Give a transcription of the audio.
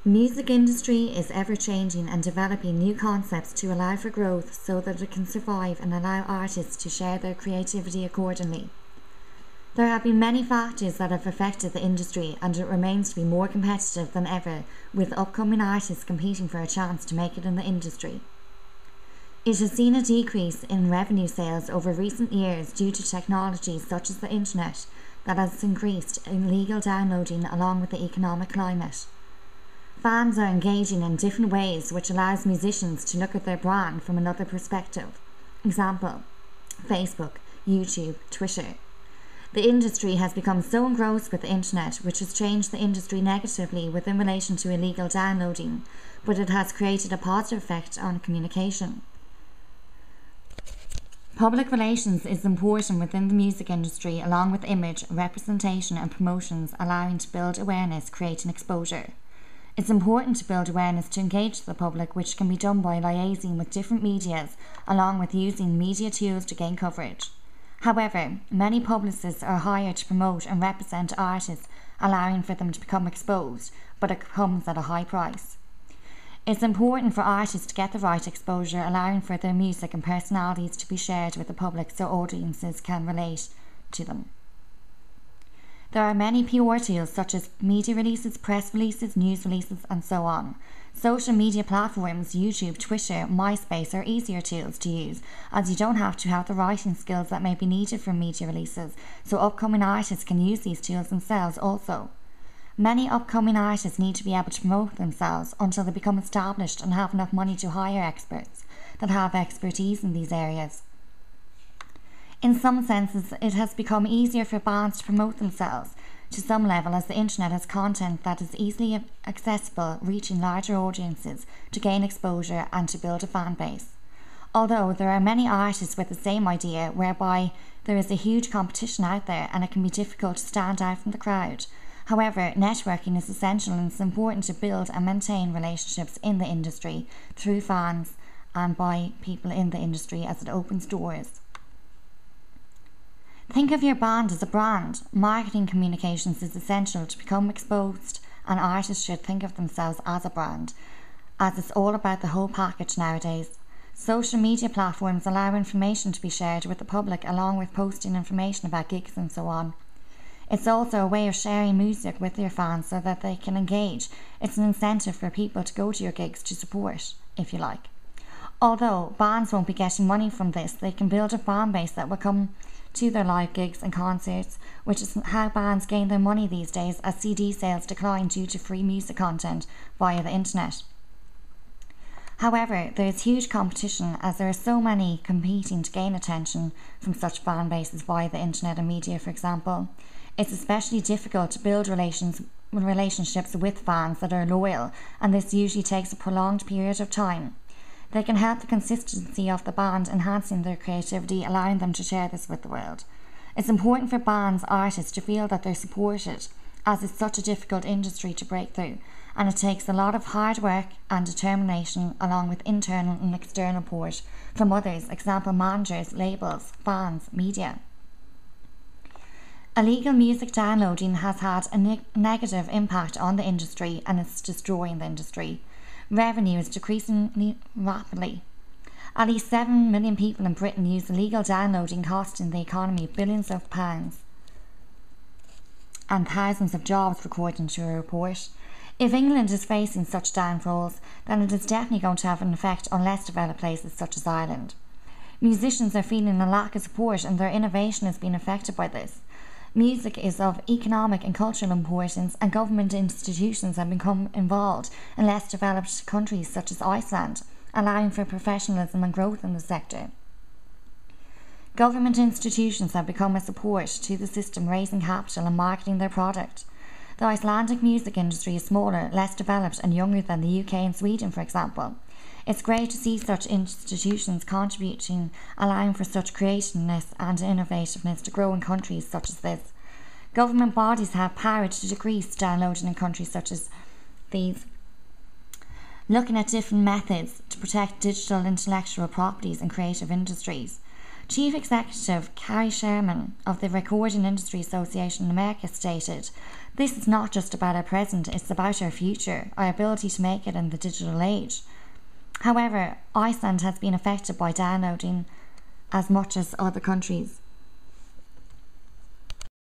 The music industry is ever changing and developing new concepts to allow for growth so that it can survive and allow artists to share their creativity accordingly. There have been many factors that have affected the industry, and it remains to be more competitive than ever, with upcoming artists competing for a chance to make it in the industry. It has seen a decrease in revenue sales over recent years due to technologies such as the internet that has increased illegal downloading along with the economic climate. Fans are engaging in different ways, which allows musicians to look at their brand from another perspective. Example: Facebook, YouTube, Twitter. The industry has become so engrossed with the internet, which has changed the industry negatively within relation to illegal downloading, but it has created a positive effect on communication. Public relations is important within the music industry, along with image, representation and promotions, allowing to build awareness, creating exposure. It's important to build awareness to engage the public, which can be done by liaising with different medias, along with using media tools to gain coverage. However, many publicists are hired to promote and represent artists, allowing for them to become exposed, but it comes at a high price. It's important for artists to get the right exposure, allowing for their music and personalities to be shared with the public so audiences can relate to them. There are many PR tools such as media releases, press releases, news releases, and so on. Social media platforms, YouTube, Twitter, MySpace are easier tools to use, as you don't have to have the writing skills that may be needed for media releases, so upcoming artists can use these tools themselves also. Many upcoming artists need to be able to promote themselves until they become established and have enough money to hire experts that have expertise in these areas. In some senses, it has become easier for bands to promote themselves to some level, as the internet has content that is easily accessible, reaching larger audiences to gain exposure and to build a fan base. Although there are many artists with the same idea, whereby there is a huge competition out there and it can be difficult to stand out from the crowd. However, networking is essential, and it's important to build and maintain relationships in the industry through fans and by people in the industry, as it opens doors. Think of your band as a brand. Marketing communications is essential to become exposed, and artists should think of themselves as a brand, as it's all about the whole package nowadays. Social media platforms allow information to be shared with the public, along with posting information about gigs and so on. It's also a way of sharing music with your fans so that they can engage. It's an incentive for people to go to your gigs to support, if you like. Although bands won't be getting money from this, they can build a fan base that will come to their live gigs and concerts, which is how bands gain their money these days, as CD sales decline due to free music content via the internet. However, there is huge competition, as there are so many competing to gain attention from such fan bases via the internet and media, for example. It's especially difficult to build relationships with fans that are loyal, and this usually takes a prolonged period of time. They can help the consistency of the band, enhancing their creativity, allowing them to share this with the world. It's important for bands, artists to feel that they're supported, as it's such a difficult industry to break through, and it takes a lot of hard work and determination, along with internal and external support from others, example managers, labels, fans, media. Illegal music downloading has had a negative impact on the industry, and it's destroying the industry. Revenue is decreasing rapidly. At least 7 million people in Britain use illegal downloading, costing the economy billions of pounds and thousands of jobs, according to a report. If England is facing such downfalls, then it is definitely going to have an effect on less developed places such as Ireland. Musicians are feeling a lack of support, and their innovation has been affected by this. Music is of economic and cultural importance, and government institutions have become involved in less developed countries such as Iceland, allowing for professionalism and growth in the sector. Government institutions have become a support to the system, raising capital and marketing their product. The Icelandic music industry is smaller, less developed and younger than the UK and Sweden, for example. It's great to see such institutions contributing, allowing for such creativeness and innovativeness to grow in countries such as this. Government bodies have power to decrease downloading in countries such as these, looking at different methods to protect digital intellectual properties and creative industries. Chief Executive Carrie Sherman of the Recording Industry Association in America stated, "This is not just about our present, it's about our future, our ability to make it in the digital age." However, Iceland has been affected by downloading as much as other countries.